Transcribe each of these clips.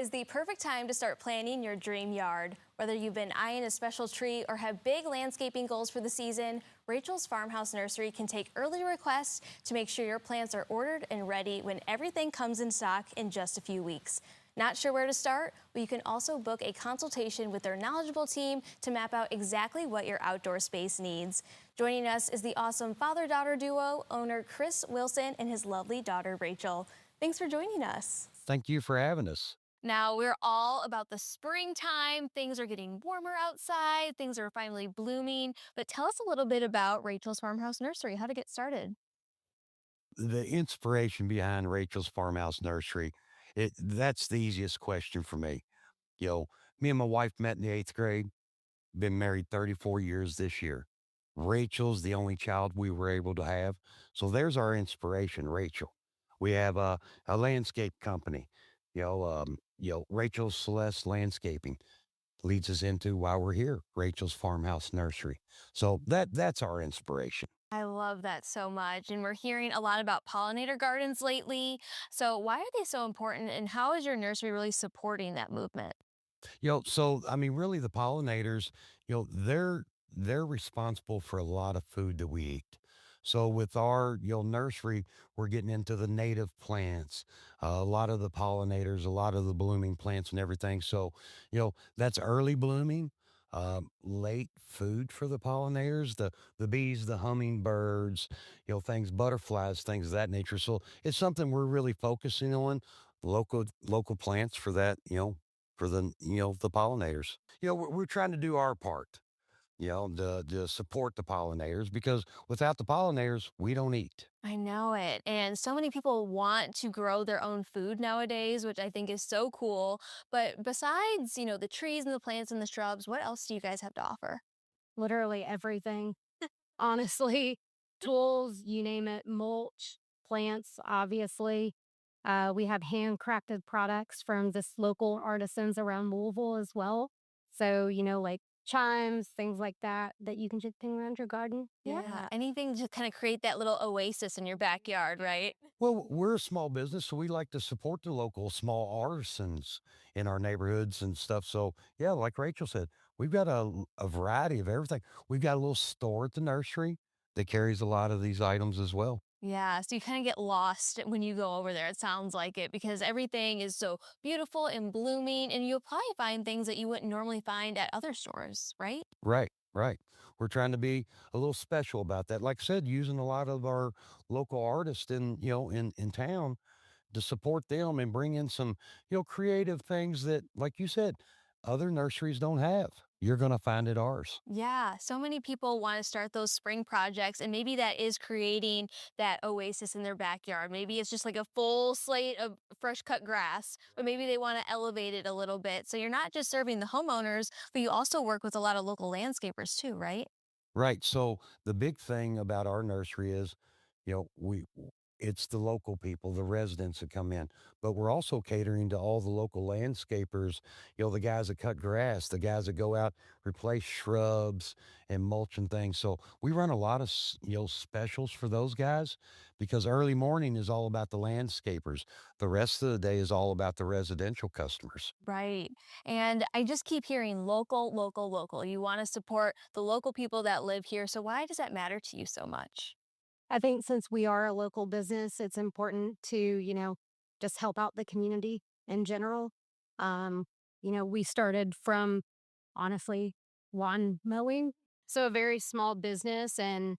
is the perfect time to start planning your dream yard. Whether you've been eyeing a special tree or have big landscaping goals for the season, Rachel's Farmhouse Nursery can take early requests to make sure your plants are ordered and ready when everything comes in stock in just a few weeks. Not sure where to start? Well, you can also book a consultation with their knowledgeable team to map out exactly what your outdoor space needs. Joining us is the awesome father-daughter duo, owner Chris Wilson and his lovely daughter Rachel. Thanks for joining us. Thank you for having us. Now, we're all about the springtime. Things are getting warmer outside. Things are finally blooming. But tell us a little bit about Rachel's Farmhouse Nursery, how to get started. The inspiration behind Rachel's Farmhouse Nursery, that's the easiest question for me. You know, me and my wife met in the eighth grade, been married 34 years this year. Rachel's the only child we were able to have. So there's our inspiration, Rachel. We have a landscape company, Rachel Celeste Landscaping leads us into why we're here, Rachel's Farmhouse Nursery. So that's our inspiration. I love that so much. And we're hearing a lot about pollinator gardens lately. So, why are they so important? And how is your nursery really supporting that movement? So I mean, really, the pollinators, they're responsible for a lot of food that we eat. So with our nursery, we're getting into the native plants, a lot of the pollinators, a lot of the blooming plants and everything. So that's early blooming. Late food for the pollinators, the bees, the hummingbirds, things, butterflies, things of that nature. So it's something we're really focusing on, local plants for that, for the pollinators. We're trying to do our part, to support the pollinators because without the pollinators, we don't eat. I know it. And so many people want to grow their own food nowadays, which I think is so cool. But besides, the trees and the plants and the shrubs, what else do you guys have to offer? Literally everything. Honestly, tools, you name it, mulch, plants, obviously. We have handcrafted products from this local artisans around Louisville as well. So, like chimes, things like that, that you can just ping around your garden. Yeah, anything to kind of create that little oasis in your backyard, right? Well, we're a small business, so we like to support the local small artisans in our neighborhoods and stuff. So, yeah, like Rachel said, we've got a variety of everything. We've got a little store at the nursery that carries a lot of these items as well. Yeah, so you kind of get lost when you go over there. It sounds like it because everything is so beautiful and blooming, and you'll probably find things that you wouldn't normally find at other stores, right? Right, right. We're trying to be a little special about that. Like I said, using a lot of our local artists in town to support them and bring in some, creative things that, like you said, other nurseries don't have. You're going to find it ours. Yeah, so many people want to start those spring projects, and maybe that is creating that oasis in their backyard. Maybe it's just like a full slate of fresh cut grass, but maybe they want to elevate it a little bit. So you're not just serving the homeowners, but you also work with a lot of local landscapers too, right? Right. So the big thing about our nursery is, you know, we it's the local people, the residents that come in, but we're also catering to all the local landscapers, the guys that cut grass, the guys that go out, replace shrubs and mulch and things. So we run a lot of, specials for those guys because early morning is all about the landscapers. The rest of the day is all about the residential customers. Right. And I just keep hearing local, local, local. You want to support the local people that live here. So why does that matter to you so much? I think since we are a local business, it's important to, just help out the community in general. Um, we started from honestly lawn mowing. So a very small business and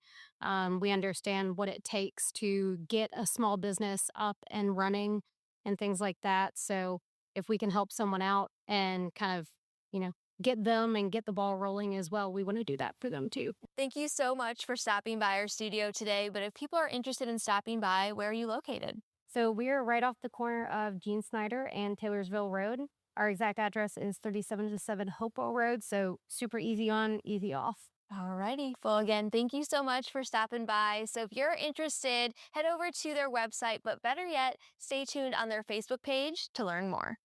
we understand what it takes to get a small business up and running and things like that. So if we can help someone out and kind of, you know, get them and get the ball rolling as well, we want to do that for them too. Thank you so much for stopping by our studio today. But if people are interested in stopping by, where are you located? So we're right off the corner of Gene Snyder and Taylorsville Road. Our exact address is 3707 Hopewell Road. So super easy on, easy off. Alrighty. Well, again, thank you so much for stopping by. So if you're interested, head over to their website, but better yet, stay tuned on their Facebook page to learn more.